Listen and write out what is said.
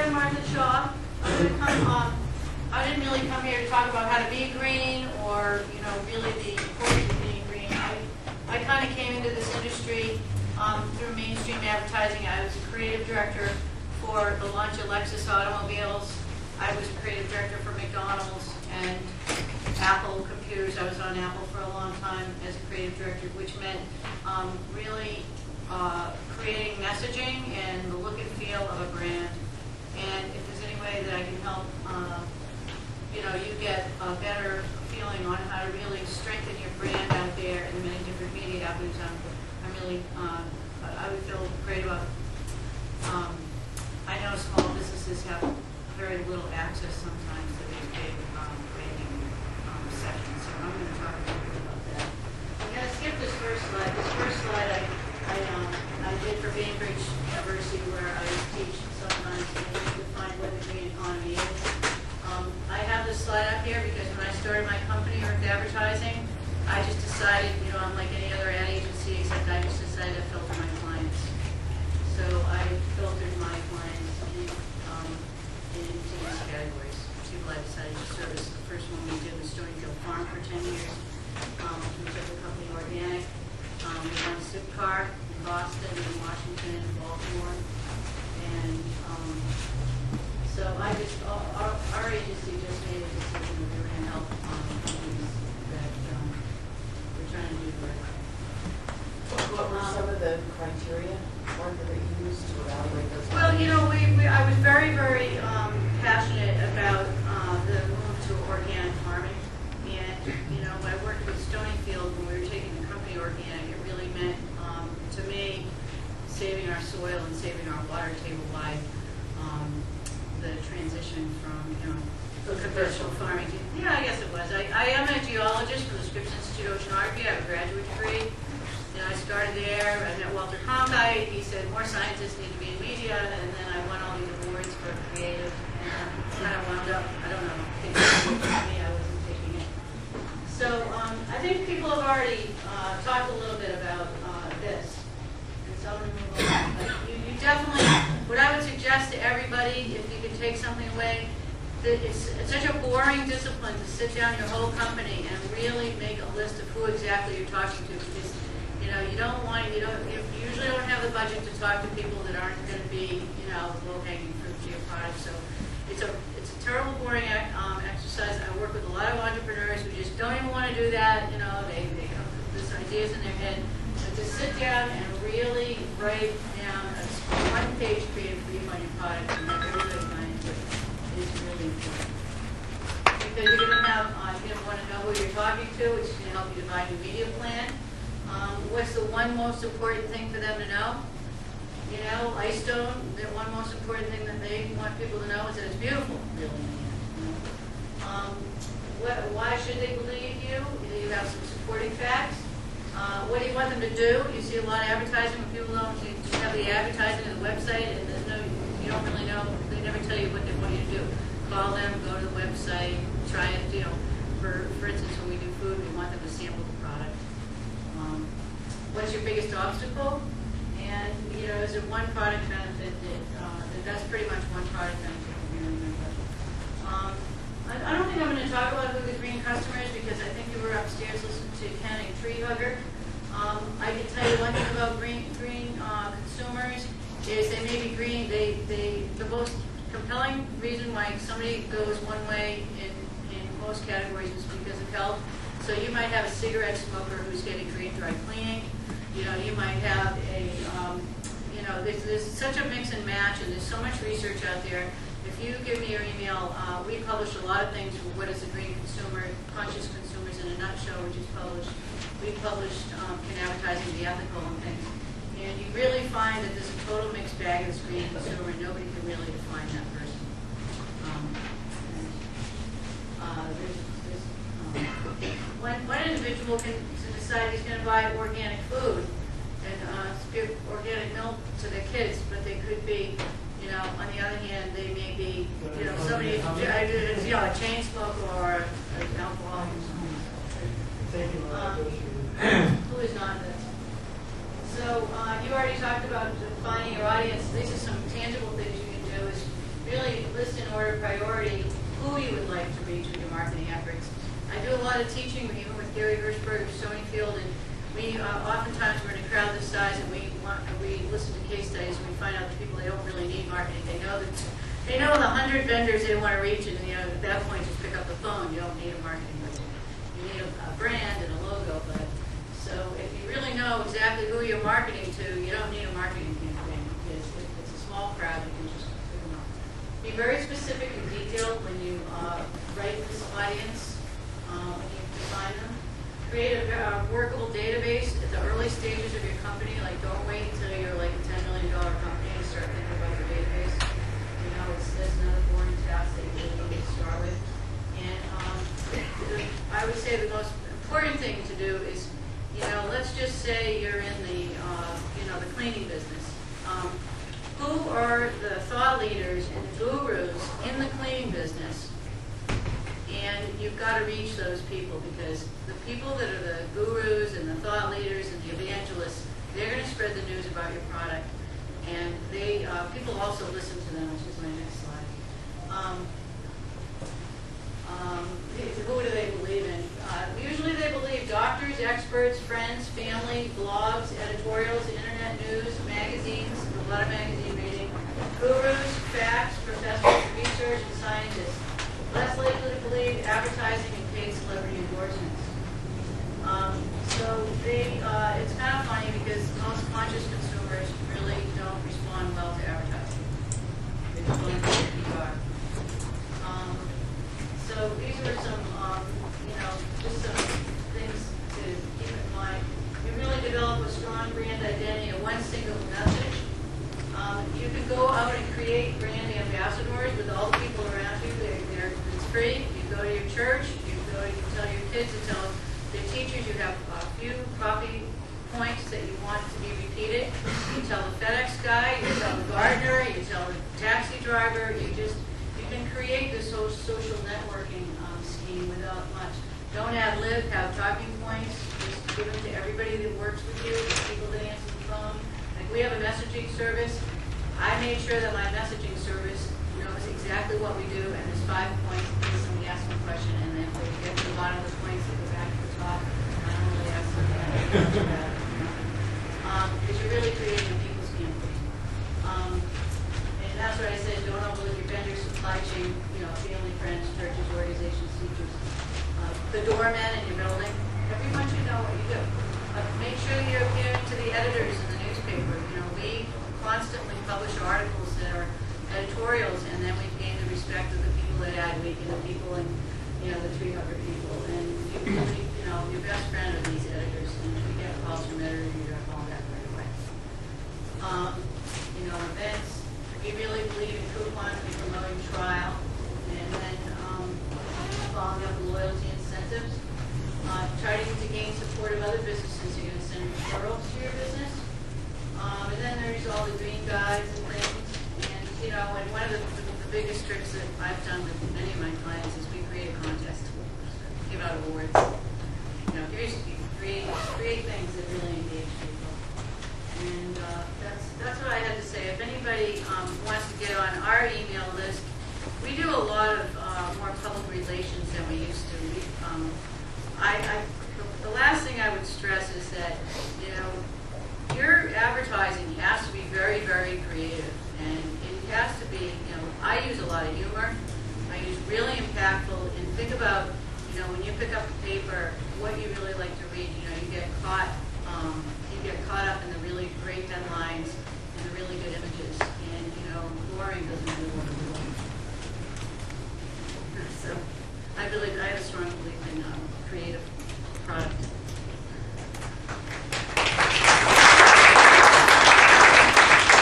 I'm Martha Shaw. I didn't really come here to talk about how to be green or, really the importance of being green. I kind of came into this industry through mainstream advertising. I was a creative director for the launch of Lexus automobiles. I was a creative director for McDonald's and Apple computers. I was on Apple for a long time as a creative director, which meant really creating messaging and the look and feel of a brand. And if there's any way that I can help, you get a better feeling on how to really strengthen your brand out there in the many different media avenues, I'm really, I would feel great about. I know small businesses have very little access sometimes to these big branding sessions, so I'm going to talk a little bit about that. I'm going to skip this first slide. This first slide I did for Bainbridge University, where I teach sometimes to define what the green economy is. I have this slide up here because when I started my company, Earth Advertising, I just decided, I'm like any other ad agency, except I just decided to filter my clients. So I filtered my clients into these categories. People I decided to service. The first one we did was Stoneyfield Farm for 10 years. We took the company organic. We run Zipcar in Boston, in Washington, in Baltimore. And so our agency just made a decision that we were going to help companies that we're trying to do the right thing. What were some of the criteria that you used to evaluate those? Well, I was very, very passionate about the move to organic farming. And, when I worked with Stoneyfield, when we were taking the company organic, it really meant, to me, saving our soil and saving our water table by the transition from, conventional farming. Yeah, I guess it was. I am a geologist from the Scripps Institute of Oceanography. I have a graduate degree. I started there. I met Walter Cronkite. He said more scientists need to be in media, and then I won all these awards for creative, and kind of wound up, I don't know, I think it was me, I wasn't taking it. So I think people have already talked a little bit about this, and so I'm going to move on. But you definitely, what I would suggest to everybody, if you could take something away, that it's such a boring discipline to sit down your whole company and really make a list of who exactly you're talking to, because you usually don't have the budget to talk to people that aren't going to be, low-hanging fruit to your product. So it's a terrible, boring exercise. I work with a lot of entrepreneurs who just don't even want to do that. They have this ideas in their head. But to sit down and really write down a one-page creative brief on your product and have everybody buy into it is really important. Because you're going to want to know who you're talking to, which is going to help you define your media plan. What's the one most important thing for them to know? Icestone, the one most important thing that they want people to know is that it's beautiful, really. Why should they believe you? You have some supporting facts. What do you want them to do? You see a lot of advertising when people don't, you just have the advertising on the website and you don't really know, they never tell you what they want you to do. Call them, go to the website, try it, for instance, when we do food, we want them to sample the product. What's your biggest obstacle? And, is there one product benefit that's pretty much one product benefit that we remember. I don't think I'm going to talk about who the green customer is because I think you were upstairs listening to Ken and Tree Hugger. I can tell you one thing about green consumers is they may be green. The most compelling reason why somebody goes one way in most categories is because of health. So you might have a cigarette smoker who's getting green dry cleaning. You might have there's such a mix and match, and there's so much research out there. If you give me your email, we publish a lot of things for what is a green consumer, conscious consumers in a nutshell, which is published. We published Can Advertising Be Ethical and things. And you really find that there's a total mixed bag of this green consumer, and nobody can really define that person. One individual can decide he's going to buy organic food and give organic milk to their kids, but they could be, on the other hand, they may be, somebody, a chain smoker or an alcoholic or something. Who is not this? So you already talked about defining your audience. These are some tangible things you can do. Is really order of priority who you would like to reach with your marketing efforts. I do a lot of teaching, even with Gary Hirschberg of Stonyfield, and we oftentimes we're in a crowd this size, and we listen to case studies, and we find out that people, they don't really need marketing. They know the 100 vendors they want to reach, and at that point, just pick up the phone. You don't need a marketing budget. You need a brand and a logo, but so if you really know exactly who you're marketing to, you don't need a marketing campaign, because if it's a small crowd, you can just pick them up. Be very specific and detailed when you write this audience, when you define them. Create a workable database at the early stages of your company. Like, don't wait until you're like a $10 million company and start thinking about your database. It's another boring task that you really need to start with. And I would say the most important thing to do is, let's just say you're in the, the cleaning business. Who are the thought leaders and the gurus in the cleaning business? And you've got to reach those people, because the people that are the gurus and the thought leaders and the evangelists, they're going to spread the news about your product. And people also listen to them, which is my next slide. Who do they believe in? Usually they believe doctors, experts, friends, family, blogs, editorials, internet news, magazines, a lot of magazine reading, gurus, facts, professors, research, and scientists. Less likely to believe advertising and paid celebrity endorsements. It's kind of funny, because most conscious consumers really don't respond well to advertising. They just want to be PR. So these are some, just some things to keep in mind. You really develop a strong brand identity and one single message. You can go out and create brand ambassadors with all the people around you. It's free. You go to your church. You tell your kids to tell their teachers you have a few coffee points that you want to be repeated. You tell the FedEx guy. You tell the gardener. You tell the taxi driver. You can create this whole social networking scheme without much. Don't ad-lib, have talking points. Just give them to everybody that works with you, the people that answer the phone. Like, we have a messaging service. I made sure that my messaging service knows exactly what we do, and there's 5 points in case somebody asks me a question, and then if they get to the bottom of the points, they go back to the top. I don't really ask them that. Because you're really creating a people's campaign. And that's what I said, don't overlook your vendors, supply chain, family, friends, churches, organizations, teachers. The doorman in your building, everyone should know what you do. Make sure you're appearing to the editors in the newspaper. We constantly publish articles that are editorials, and then we gain the respect of the people at Adweek and the people in, the 300 people. And you really, your best friend are these editors, and if you get calls from editors, you're going to call back right away. Events, we really believe in coupons, we promoting trial, and then following up with loyalty incentives. Try to gain support of other businesses. You're going to send referrals to your business. And then there's all the green guides and things. And one of the biggest tricks that I've done with many of my clients is we create a contest. Give out awards. Create things that really engage people. And that's what I had to say. If anybody wants to get on our email list, we do a lot of more public relations than we used to. The last thing I would stress is that, your advertising has to be very, very creative. And it has to be, I use a lot of humor. I use really impactful, and think about, when you pick up the paper, what you really like to read.